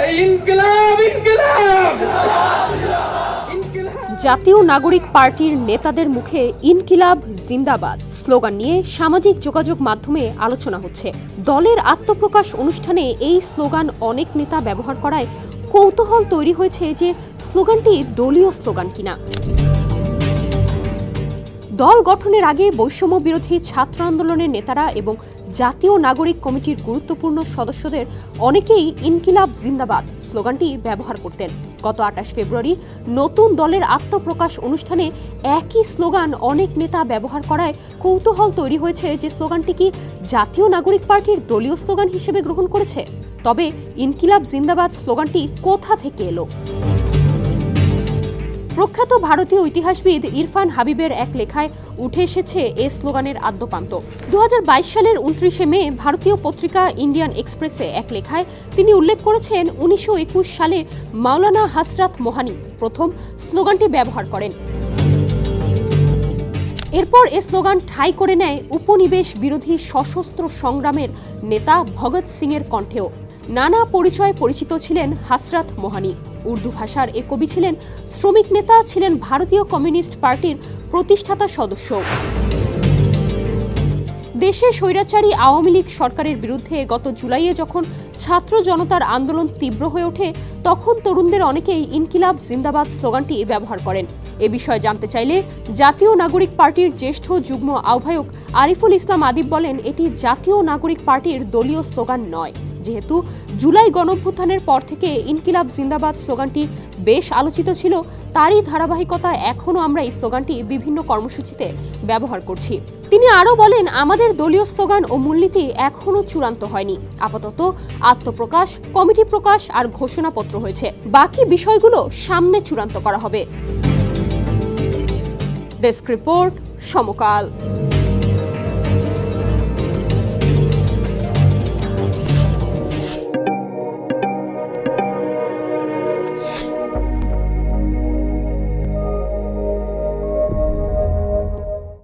ইনকিলাব ইনকিলাব। জাতীয় নাগরিক পার্টির নেতাদের মুখে ইনকিলাব জিন্দাবাদ স্লোগান নিয়ে সামাজিক যোগাযোগ মাধ্যমে আলোচনা হচ্ছে। দলের আত্মপ্রকাশ অনুষ্ঠানে এই স্লোগান অনেক নেতা ব্যবহার করায় কৌতূহল তৈরি হয়েছে যে স্লোগানটি দলীয় স্লোগান কিনা। দল গঠনের আগে বৈষম্য বিরোধী ছাত্র আন্দোলনের নেতারা এবং জাতীয় নাগরিক কমিটির গুরুত্বপূর্ণ সদস্যদের অনেকেই ইনকিলাব জিন্দাবাদ স্লোগানটি ব্যবহার করতেন। গত 28 ফেব্রুয়ারি নতুন দলের আত্মপ্রকাশ অনুষ্ঠানে একই স্লোগান অনেক নেতা ব্যবহার করায় কৌতূহল তৈরি হয়েছে যে স্লোগানটি কি জাতীয় নাগরিক পার্টির দলীয় স্লোগান হিসেবে গ্রহণ করেছে। তবে ইনকিলাব জিন্দাবাদ স্লোগানটি কোথা থেকে এলো? প্রখ্যাত ভারতীয় ইতিহাসবিদ ইরফান হাবিবের এক লেখায় উঠে এসেছে এ স্লোগানের আদ্যপান্ত। 2022 সালের 29শে মে ভারতীয় পত্রিকা ইন্ডিয়ান এক্সপ্রেসে এক লেখায় তিনি উল্লেখ করেছেন 1921 সালে মাওলানা হযরত মোহানি প্রথম স্লোগানটি ব্যবহার করেন। এরপর এ স্লোগান ঠাঁই করে নেয় উপনিবেশ বিরোধী সশস্ত্র সংগ্রামের নেতা ভগৎ সিং এর কণ্ঠেও। নানা পরিচয়ে পরিচিত ছিলেন হযরত মোহানি। উর্দু ভাষার এ কবি ছিলেন, শ্রমিক নেতা ছিলেন, ভারতীয় কমিউনিস্ট পার্টির প্রতিষ্ঠাতা সদস্য। দেশে স্বৈরাচারী আওয়ামী লীগ সরকারের বিরুদ্ধে গত জুলাইয়ে যখন ছাত্র জনতার আন্দোলন তীব্র হয়ে ওঠে তখন তরুণদের অনেকেই ইনকিলাব জিন্দাবাদ স্লোগানটি ব্যবহার করেন। এ বিষয়ে জানতে চাইলে জাতীয় নাগরিক পার্টির জ্যেষ্ঠ যুগ্ম আহ্বায়ক আরিফুল ইসলাম আদিব বলেন, এটি জাতীয় নাগরিক পার্টির দলীয় স্লোগান নয়। যেহেতু জুলাই গণঅভ্যুত্থানের পর থেকে ইনকিলাব জিন্দাবাদ স্লোগানটি বেশ আলোচিত ছিল, তারই ধারাবাহিকতায় এখনও আমরা এই স্লোগানটি বিভিন্ন কর্মসূচিতে ব্যবহার করছি। তিনি আরও বলেন, আমাদের দলীয় স্লোগান ও মূলনীতি এখনও চূড়ান্ত হয়নি। আপাতত আত্মপ্রকাশ, কমিটি প্রকাশ আর ঘোষণাপত্র হয়েছে। বাকি বিষয়গুলো সামনে চূড়ান্ত করা হবে। ডেস্ক রিপোর্ট, সমকাল।